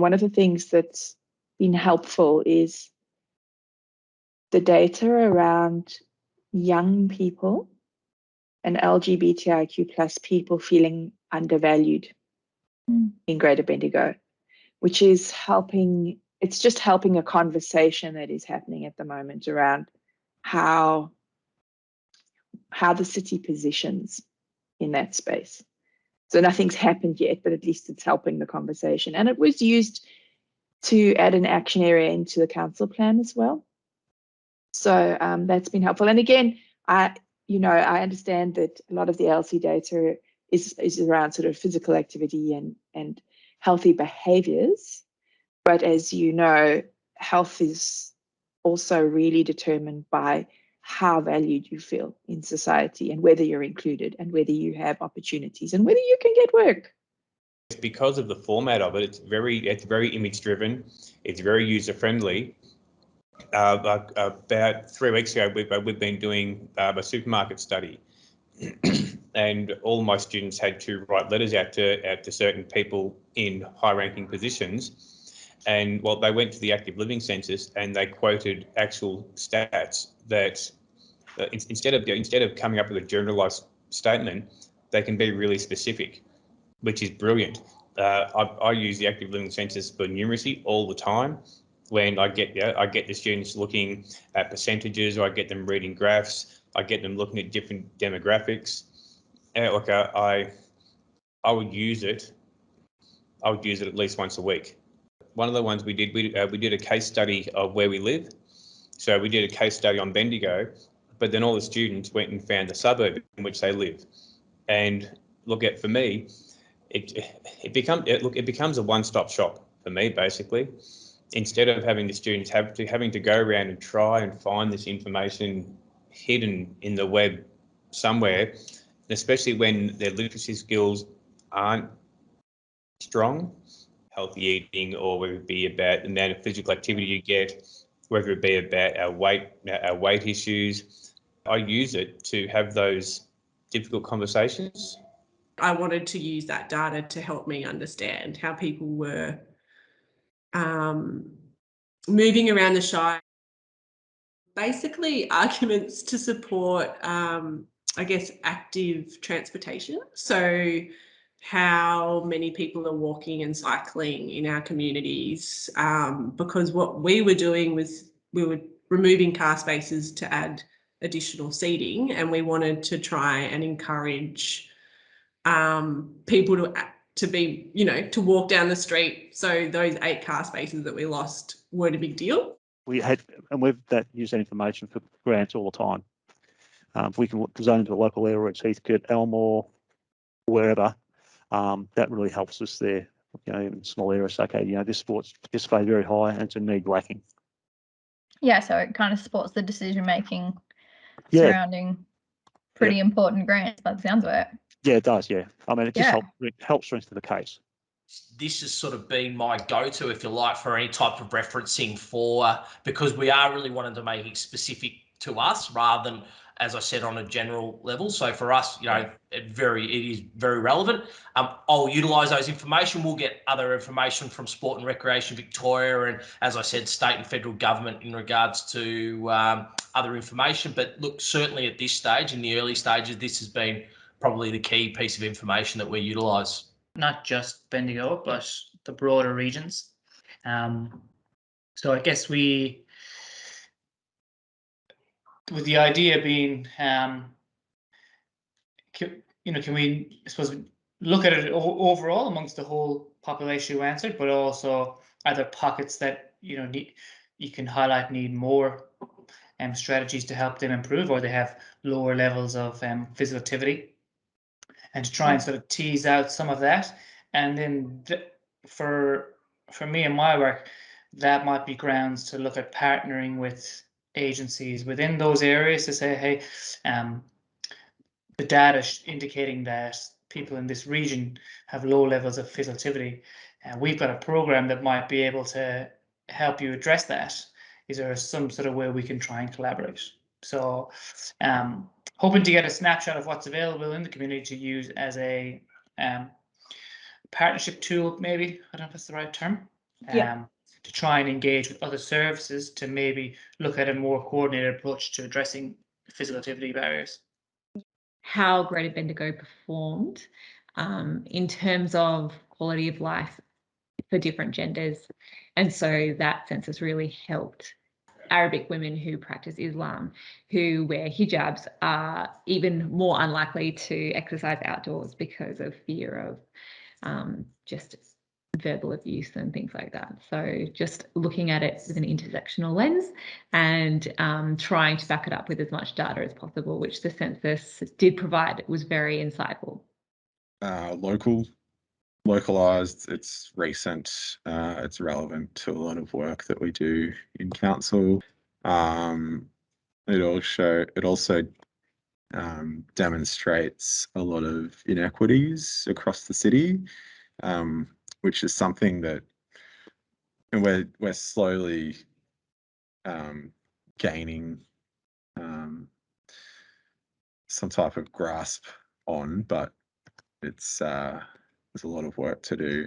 one of the things that's been helpful is the data around young people and LGBTIQ plus people feeling undervalued in Greater Bendigo, which is helping. It's just helping a conversation that is happening at the moment around how the city positions in that space. So nothing's happened yet, but at least it's helping the conversation. And it was used to add an action area into the council plan as well. So that's been helpful. And again, I understand that a lot of the LC data is around sort of physical activity and healthy behaviors. But as you know, health is also really determined by how valued you feel in society and whether you're included and whether you have opportunities and whether you can get work. Because of the format of it, it's very image driven. It's very user friendly. About 3 weeks ago, we've been doing a supermarket study, and all my students had to write letters out to certain people in high-ranking positions. And they went to the active living census and they quoted actual stats that instead of coming up with a generalised statement, they can be really specific, which is brilliant. I use the active living census for numeracy all the time. When I get the students looking at percentages, or I get them reading graphs, I get them looking at different demographics. I would use it. I would use it at least once a week. One of the ones we did a case study of where we live. So we did a case study on Bendigo, but then all the students went and found the suburb in which they live. And for me, it becomes a one-stop shop for me, basically. Instead of having the students having to go around and try and find this information hidden in the web somewhere, especially when their literacy skills aren't strong, healthy eating, or whether it be about the amount of physical activity you get, whether it be about our weight issues. I use it to have those difficult conversations. I wanted to use that data to help me understand how people were moving around the Shire. Basically, arguments to support, active transportation. So how many people are walking and cycling in our communities, because what we were doing was we were removing car spaces to add additional seating, and we wanted to try and encourage people to be, to walk down the street. So those 8 car spaces that we lost weren't a big deal. We've used that information for grants all the time. If we can zone into a local area, it's Heathcote, Elmore, wherever, that really helps us there. In small areas, okay, this sport's participate very high and it's a need lacking. Yeah, so it kind of supports the decision making surrounding pretty important grants by the sounds of it. Yeah, it does. Yeah, I mean, it just helps strengthen the case. This has sort of been my go-to, if you like, for any type of referencing because we are really wanting to make it specific to us rather than, as I said, on a general level. So for us, it is very relevant. I'll utilise those information. We'll get other information from Sport and Recreation Victoria and, as I said, state and federal government in regards to other information. But look, certainly at this stage, in the early stages, this has been probably the key piece of information that we utilise. Not just Bendigo, but the broader regions. So I guess with the idea being, can we, I suppose, look at it overall amongst the whole population you answered, but also are there pockets that you can highlight need more strategies to help them improve, or they have lower levels of physical activity, and to try and sort of tease out some of that. And then for me and my work, that might be grounds to look at partnering with agencies within those areas to say, hey, the data indicating that people in this region have low levels of physical activity, and we've got a program that might be able to help you address that. Is there some sort of way we can try and collaborate? So hoping to get a snapshot of what's available in the community to use as a partnership tool, maybe. I don't know if that's the right term. Yeah. to try and engage with other services to maybe look at a more coordinated approach to addressing physical activity barriers. How Greta Bendigo performed in terms of quality of life for different genders. And so that census really helped Arabic women who practice Islam, who wear hijabs, are even more unlikely to exercise outdoors because of fear of just verbal abuse and things like that. So just looking at it with an intersectional lens and trying to back it up with as much data as possible, which the census did provide. It was very insightful. Localized, it's recent, it's relevant to a lot of work that we do in council. It also demonstrates a lot of inequities across the city, which is something that we're slowly gaining some type of grasp on, but it's there's a lot of work to do.